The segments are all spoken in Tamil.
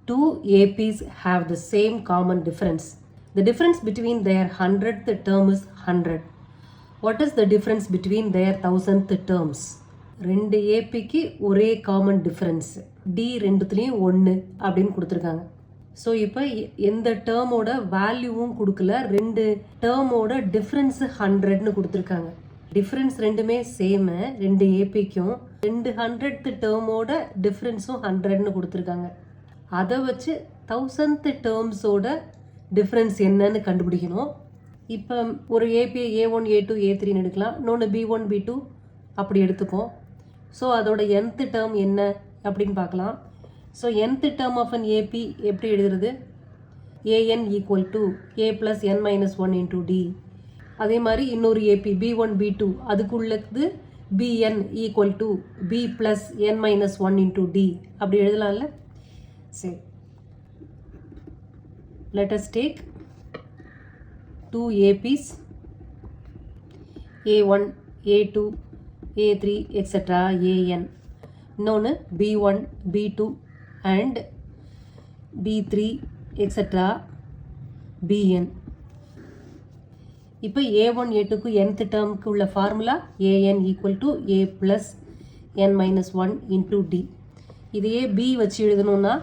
Two APs have the same common difference. The difference between their 100th term is 100. What is the difference between their 1000th terms? ரெண்டு ஏபிக்கு ஒரே காமன் டிஃப்ரென்ஸ் டி ரெண்டுத்துலேயும் 1 அப்படின்னு கொடுத்துருக்காங்க. ஸோ இப்போ எந்த டேர்மோட வேல்யூவும் கொடுக்கல, ரெண்டு டேர்மோட டிஃப்ரென்ஸ் 100ன்னு கொடுத்துருக்காங்க. டிஃப்ரென்ஸ் ரெண்டுமே சேமு ரெண்டு ஏபிக்கும், 200th டேர்மோட டிஃப்ரென்ஸும் 100ன்னு கொடுத்துருக்காங்க. அதை வச்சு 1000th டேர்ம்ஸோட டிஃப்ரென்ஸ் என்னன்னு கண்டுபிடிக்கணும். இப்போ ஒரு ஏபியை A1 A2 A3ன்னு எடுக்கலாம், இன்னொன்று B1 B2 அப்படி எடுத்துப்போம். ஸோ அதோட nth டேர்ம் என்ன அப்படின்னு பார்க்கலாம். So nth term of an AP எப்படி எழுதுறது? an equal to a + n - 1 × d. அதே மாதிரி இன்னொரு ஏபி B1 B2 அதுக்குள்ளது bn equal to b + n - 1 × d அப்படி எழுதலாம்ல. சரி, let us take two APs A1 A2 A3 etc. an. இன்னொன்று B1 B2 and B3 etc. bn. இப்போ A1 A2க்கு nth டேர்முக்கு உள்ள formula an equal to a + n - 1 × d. இதையே b வச்சு எழுதணும்னா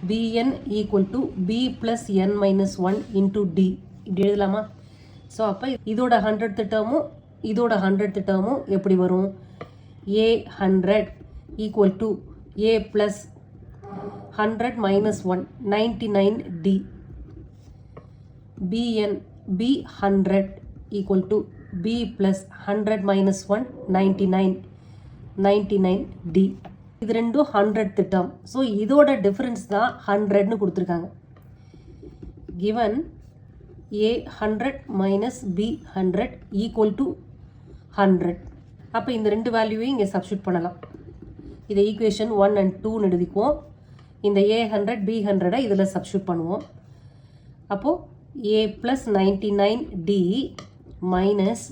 bn equal to b + n - 1 × d இப்படி எழுதலாமா? ஸோ அப்போ இதோட 100th டேர்மும் இதோட 100th டேர்மும் எப்படி வரும்? a100 equal to a + 100 - 1 99 d. bn b100 equal to b + 100 - 1 99 d. இது ரெண்டும் 100th டேர்ம். ஸோ இதோட டிஃப்ரென்ஸ் தான் 100ன்னு கொடுத்துருக்காங்க. given a100 - b100 equal to 100. அப்போ இந்த ரெண்டு வேல்யூவையும் இங்கே சப்ஸ்டியூட் பண்ணலாம். இதை ஈக்குவேஷன் 1 and 2ன்னு எழுதிக்குவோம். இந்த a100 b100 இதில் சப்ஸ்டியூட் பண்ணுவோம். அப்போது a + 99 d மைனஸ்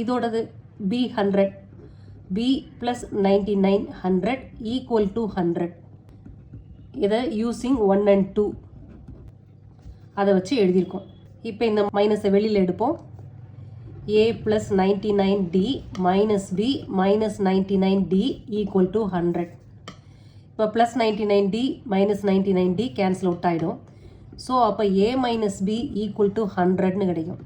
இதோடது b100 b + 99 100 ஈக்குவல் டு 100. இதை யூஸிங் 1 and 2 அதை வச்சு எழுதியிருக்கோம். இப்போ இந்த மைனஸை வெளியில் எடுப்போம். a + 99 d minus b - 99 d equal to 100. இப்போ +99 d - 99 d கேன்சல் அவுட் ஆகிடும். ஸோ அப்போ a - b ஈக்குவல் டு 100ன்னு கிடைக்கும்.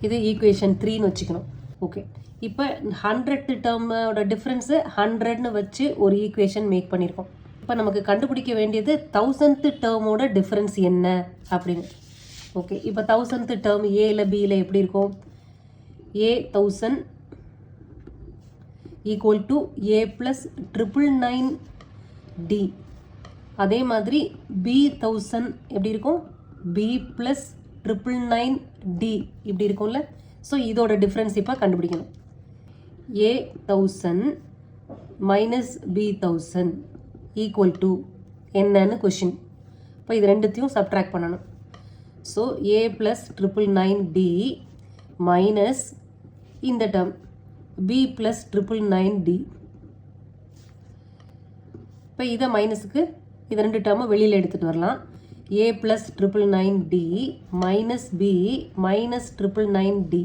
இது ஈக்குவேஷன் 3ன்னு வச்சுக்கணும். ஓகே, இப்போ 100th டேர்மோட டிஃப்ரென்ஸு 100ன்னு வச்சு ஒரு ஈக்குவேஷன் மேக் பண்ணியிருக்கோம். இப்போ நமக்கு கண்டுபிடிக்க வேண்டியது 1000th டேர்மோட டிஃப்ரென்ஸ் என்ன அப்படின்னு. ஓகே, இப்போ 1000th டேர்ம் ஏல பியில் எப்படி இருக்கும்? a1000 equal to a + 999 d. அதே மாதிரி b1000 எப்படி இருக்கும்? b + 999 d இப்படி இருக்கும்ல. ஸோ இதோட டிஃப்ரென்ஸ் இப்போ கண்டுபிடிக்கணும். a1000 minus b1000 equal to என்னன்னு கொஷின். இப்போ இது ரெண்டுத்தையும் சப்ட்ராக்ட் பண்ணணும். ஸோ a + 999 d மைனஸ் இந்த டேர்ம் b + 999 d. இப்போ இதை மைனஸுக்கு இது ரெண்டு டேர்மை வெளியில் எடுத்துகிட்டு வரலாம். a + 999 d minus b - 999 d.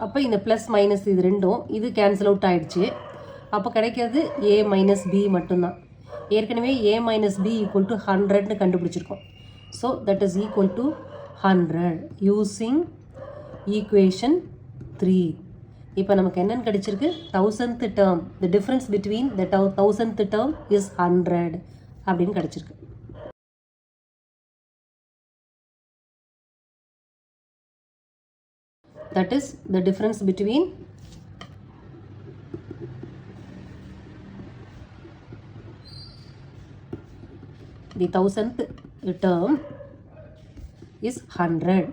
அப்போ இந்த ப்ளஸ் மைனஸ் இது ரெண்டும் இது கேன்சல் அவுட் ஆகிடுச்சு. அப்போ கிடைக்கிறது a - b மட்டும்தான். ஏற்கனவே a - b ஈக்குவல் டு 100ன்னு கண்டுபிடிச்சிருக்கோம். So that is equal to 100 using equation 3. இப்போ நமக்கு என்னென்னு கிடைச்சிருக்கு? 1000th term, the difference between the 1000th term is 100 அப்படின்னு கிடைச்சிருக்கு. That is the difference between the 1000th term is 100.